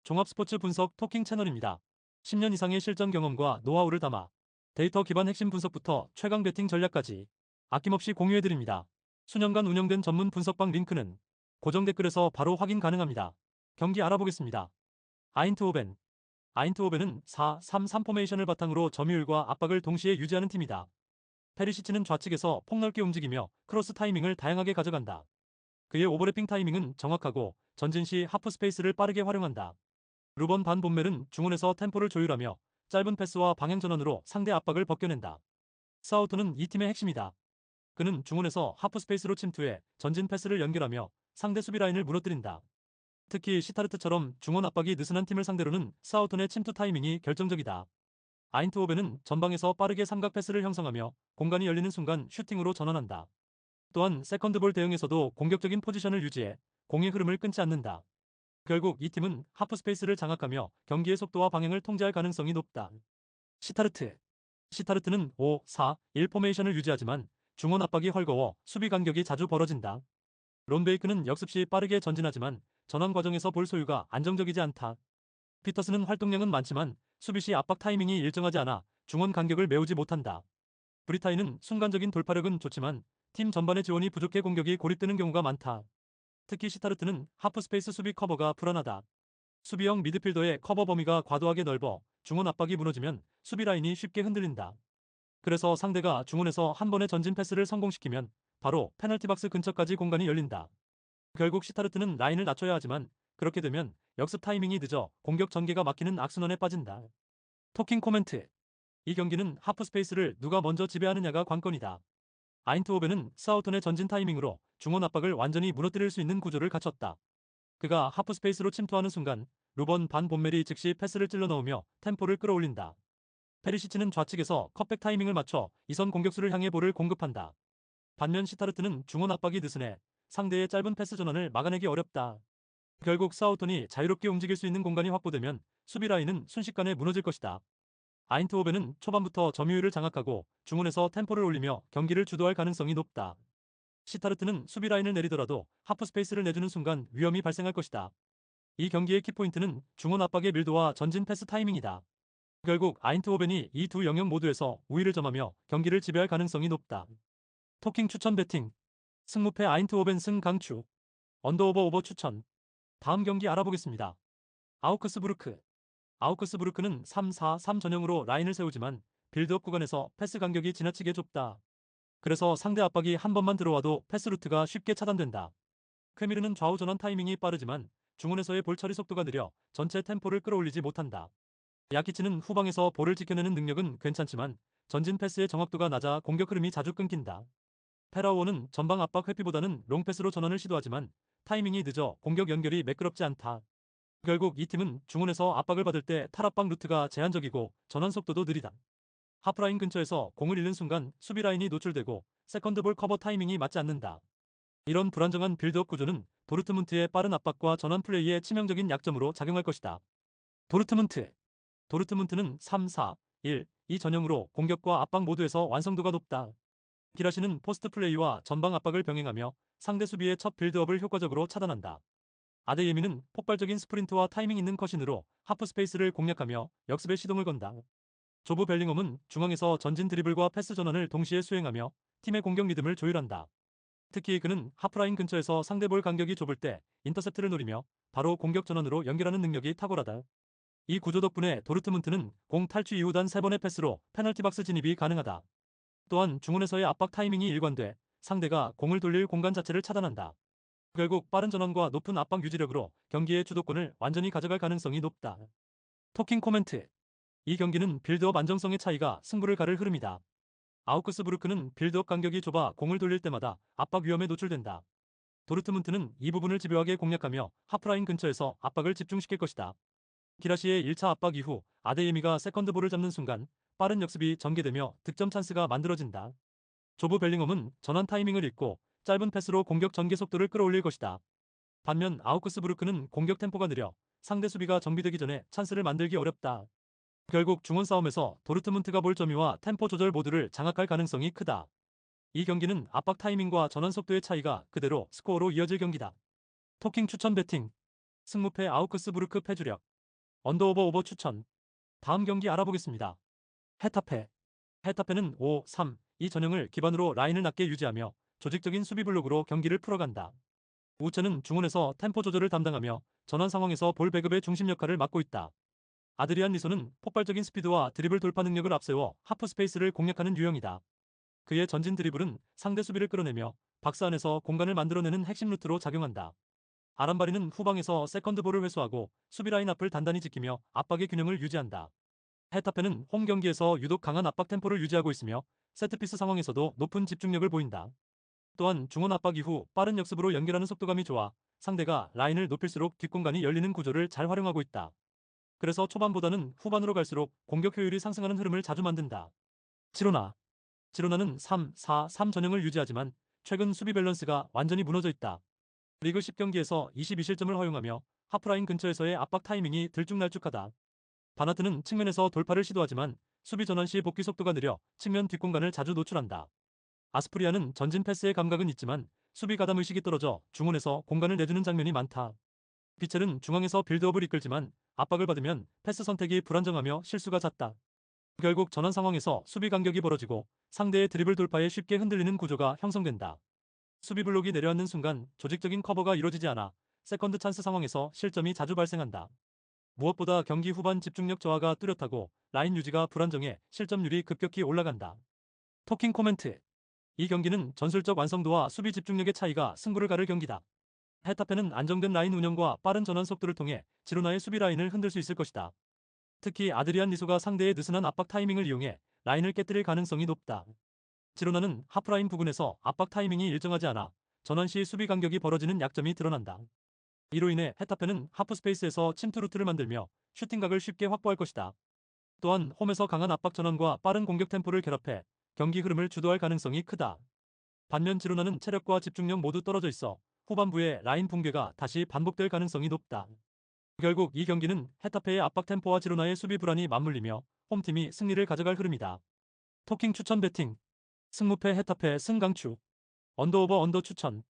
종합 스포츠 분석 토킹 채널입니다. 10년 이상의 실전 경험과 노하우를 담아 데이터 기반 핵심 분석부터 최강 배팅 전략까지 아낌없이 공유해드립니다. 수년간 운영된 전문 분석방 링크는 고정 댓글에서 바로 확인 가능합니다. 경기 알아보겠습니다. 아인트호벤. 아인트호벤은 4-3-3 포메이션을 바탕으로 점유율과 압박을 동시에 유지하는 팀이다. 페리시치는 좌측에서 폭넓게 움직이며 크로스 타이밍을 다양하게 가져간다. 그의 오버래핑 타이밍은 정확하고 전진 시 하프 스페이스를 빠르게 활용한다. 루번 반 본멜은 중원에서 템포를 조율하며 짧은 패스와 방향 전환으로 상대 압박을 벗겨낸다. 사우토는 이 팀의 핵심이다. 그는 중원에서 하프 스페이스로 침투해 전진 패스를 연결하며 상대 수비 라인을 무너뜨린다. 특히 시타르트처럼 중원 압박이 느슨한 팀을 상대로는 사우톤의 침투 타이밍이 결정적이다. 아인트호벤은 전방에서 빠르게 삼각 패스를 형성하며 공간이 열리는 순간 슈팅으로 전환한다. 또한 세컨드볼 대응에서도 공격적인 포지션을 유지해 공의 흐름을 끊지 않는다. 결국 이 팀은 하프 스페이스를 장악하며 경기의 속도와 방향을 통제할 가능성이 높다. 시타르트. 시타르트는 5-4-1 포메이션을 유지하지만 중원 압박이 헐거워 수비 간격이 자주 벌어진다. 론베이크는 역습 시 빠르게 전진하지만 전환 과정에서 볼 소유가 안정적이지 않다. 피터스는 활동량은 많지만 수비 시 압박 타이밍이 일정하지 않아 중원 간격을 메우지 못한다. 브리타이는 순간적인 돌파력은 좋지만 팀 전반의 지원이 부족해 공격이 고립되는 경우가 많다. 특히 시타르트는 하프 스페이스 수비 커버가 불안하다. 수비형 미드필더의 커버 범위가 과도하게 넓어 중원 압박이 무너지면 수비 라인이 쉽게 흔들린다. 그래서 상대가 중원에서 한 번의 전진 패스를 성공시키면 바로 페널티 박스 근처까지 공간이 열린다. 결국 시타르트는 라인을 낮춰야 하지만 그렇게 되면 역습 타이밍이 늦어 공격 전개가 막히는 악순환에 빠진다. 토킹 코멘트. 이 경기는 하프 스페이스를 누가 먼저 지배하느냐가 관건이다. 아인트호벤은 사우턴의 전진 타이밍으로 중원 압박을 완전히 무너뜨릴 수 있는 구조를 갖췄다. 그가 하프 스페이스로 침투하는 순간 루번 반 본멜이 즉시 패스를 찔러 넣으며 템포를 끌어올린다. 페리시치는 좌측에서 컷백 타이밍을 맞춰 이선 공격수를 향해 볼을 공급한다. 반면 시타르트는 중원 압박이 느슨해 상대의 짧은 패스 전환을 막아내기 어렵다. 결국 사우턴이 자유롭게 움직일 수 있는 공간이 확보되면 수비 라인은 순식간에 무너질 것이다. 아인트호벤은 초반부터 점유율을 장악하고 중원에서 템포를 올리며 경기를 주도할 가능성이 높다. 시타르트는 수비 라인을 내리더라도 하프 스페이스를 내주는 순간 위험이 발생할 것이다. 이 경기의 키포인트는 중원 압박의 밀도와 전진 패스 타이밍이다. 결국 아인트호벤이 이 두 영역 모두에서 우위를 점하며 경기를 지배할 가능성이 높다. 토킹 추천 배팅. 승무패 아인트호벤 승 강추. 언더오버 오버 추천. 다음 경기 알아보겠습니다. 아우크스부르크. 아우크스부르크는 3-4-3 전형으로 라인을 세우지만 빌드업 구간에서 패스 간격이 지나치게 좁다. 그래서 상대 압박이 한 번만 들어와도 패스 루트가 쉽게 차단된다. 쾌미르는 좌우 전환 타이밍이 빠르지만 중원에서의 볼 처리 속도가 느려 전체 템포를 끌어올리지 못한다. 야키치는 후방에서 볼을 지켜내는 능력은 괜찮지만 전진 패스의 정확도가 낮아 공격 흐름이 자주 끊긴다. 페라오는 전방 압박 회피보다는 롱패스로 전환을 시도하지만 타이밍이 늦어 공격 연결이 매끄럽지 않다. 결국 이 팀은 중원에서 압박을 받을 때 탈압박 루트가 제한적이고 전환 속도도 느리다. 하프라인 근처에서 공을 잃는 순간 수비 라인이 노출되고 세컨드볼 커버 타이밍이 맞지 않는다. 이런 불안정한 빌드업 구조는 도르트문트의 빠른 압박과 전환 플레이의 치명적인 약점으로 작용할 것이다. 도르트문트. 도르트문트는 3-4-1, 이 전형으로 공격과 압박 모두에서 완성도가 높다. 기라시는 포스트 플레이와 전방 압박을 병행하며 상대 수비의 첫 빌드업을 효과적으로 차단한다. 아데예미는 폭발적인 스프린트와 타이밍 있는 컷신으로 하프 스페이스를 공략하며 역습에 시동을 건다. 조브 벨링엄은 중앙에서 전진 드리블과 패스 전환을 동시에 수행하며 팀의 공격 리듬을 조율한다. 특히 그는 하프라인 근처에서 상대볼 간격이 좁을 때 인터셉트를 노리며 바로 공격 전환으로 연결하는 능력이 탁월하다. 이 구조 덕분에 도르트문트는 공 탈취 이후 단 3번의 패스로 페널티 박스 진입이 가능하다. 또한 중원에서의 압박 타이밍이 일관돼 상대가 공을 돌릴 공간 자체를 차단한다. 결국 빠른 전환과 높은 압박 유지력으로 경기의 주도권을 완전히 가져갈 가능성이 높다. 토킹 코멘트. 이 경기는 빌드업 안정성의 차이가 승부를 가를 흐름이다. 아우크스부르크는 빌드업 간격이 좁아 공을 돌릴 때마다 압박 위험에 노출된다. 도르트문트는 이 부분을 집요하게 공략하며 하프라인 근처에서 압박을 집중시킬 것이다. 기라시의 1차 압박 이후 아데예미가 세컨드볼을 잡는 순간 빠른 역습이 전개되며 득점 찬스가 만들어진다. 조브 벨링엄은 전환 타이밍을 읽고 짧은 패스로 공격 전개 속도를 끌어올릴 것이다. 반면 아우크스부르크는 공격 템포가 느려 상대 수비가 정비되기 전에 찬스를 만들기 어렵다. 결국 중원 싸움에서 도르트문트가 볼 점유와 템포 조절 모두를 장악할 가능성이 크다. 이 경기는 압박 타이밍과 전환 속도의 차이가 그대로 스코어로 이어질 경기다. 토킹 추천 배팅. 승무패 아우크스부르크 패주력. 언더오버 오버 추천. 다음 경기 알아보겠습니다. 헤타페. 헤타페는 5-3-2 전형을 기반으로 라인을 낮게 유지하며 조직적인 수비 블록으로 경기를 풀어간다. 우체는 중원에서 템포 조절을 담당하며 전환 상황에서 볼 배급의 중심 역할을 맡고 있다. 아드리안 리소는 폭발적인 스피드와 드리블 돌파 능력을 앞세워 하프 스페이스를 공략하는 유형이다. 그의 전진 드리블은 상대 수비를 끌어내며 박스 안에서 공간을 만들어내는 핵심 루트로 작용한다. 아람바리는 후방에서 세컨드 볼을 회수하고 수비 라인 앞을 단단히 지키며 압박의 균형을 유지한다. 헤타페는 홈 경기에서 유독 강한 압박 템포를 유지하고 있으며 세트피스 상황에서도 높은 집중력을 보인다. 또한 중원 압박 이후 빠른 역습으로 연결하는 속도감이 좋아 상대가 라인을 높일수록 뒷공간이 열리는 구조를 잘 활용하고 있다. 그래서 초반보다는 후반으로 갈수록 공격 효율이 상승하는 흐름을 자주 만든다. 지로나. 지로나는 3-4-3 전형을 유지하지만 최근 수비 밸런스가 완전히 무너져 있다. 리그 10경기에서 22실점을 허용하며 하프라인 근처에서의 압박 타이밍이 들쭉날쭉하다. 바나트는 측면에서 돌파를 시도하지만 수비 전환 시 복귀 속도가 느려 측면 뒷공간을 자주 노출한다. 아스프리아는 전진 패스의 감각은 있지만 수비 가담 의식이 떨어져 중원에서 공간을 내주는 장면이 많다. 비첼은 중앙에서 빌드업을 이끌지만 압박을 받으면 패스 선택이 불안정하며 실수가 잦다. 결국 전환 상황에서 수비 간격이 벌어지고 상대의 드리블 돌파에 쉽게 흔들리는 구조가 형성된다. 수비 블록이 내려앉는 순간 조직적인 커버가 이루어지지 않아 세컨드 찬스 상황에서 실점이 자주 발생한다. 무엇보다 경기 후반 집중력 저하가 뚜렷하고 라인 유지가 불안정해 실점률이 급격히 올라간다. 토킹 코멘트. 이 경기는 전술적 완성도와 수비 집중력의 차이가 승부를 가를 경기다. 헤타페는 안정된 라인 운영과 빠른 전환 속도를 통해 지로나의 수비 라인을 흔들 수 있을 것이다. 특히 아드리안 리소가 상대의 느슨한 압박 타이밍을 이용해 라인을 깨뜨릴 가능성이 높다. 지로나는 하프라인 부근에서 압박 타이밍이 일정하지 않아 전환 시 수비 간격이 벌어지는 약점이 드러난다. 이로 인해 헤타페는 하프 스페이스에서 침투 루트를 만들며 슈팅각을 쉽게 확보할 것이다. 또한 홈에서 강한 압박 전환과 빠른 공격 템포를 결합해 경기 흐름을 주도할 가능성이 크다. 반면 지로나는 체력과 집중력 모두 떨어져 있어 후반부에 라인 붕괴가 다시 반복될 가능성이 높다. 결국 이 경기는 헤타페의 압박 템포와 지로나의 수비 불안이 맞물리며 홈팀이 승리를 가져갈 흐름이다. 토킹 추천 배팅. 승무패 헤타페 승강추. 언더오버 언더 추천.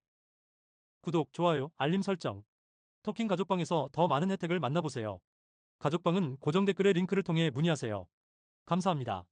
구독, 좋아요, 알림 설정. 토킹 가족방에서 더 많은 혜택을 만나보세요. 가족방은 고정 댓글의 링크를 통해 문의하세요. 감사합니다.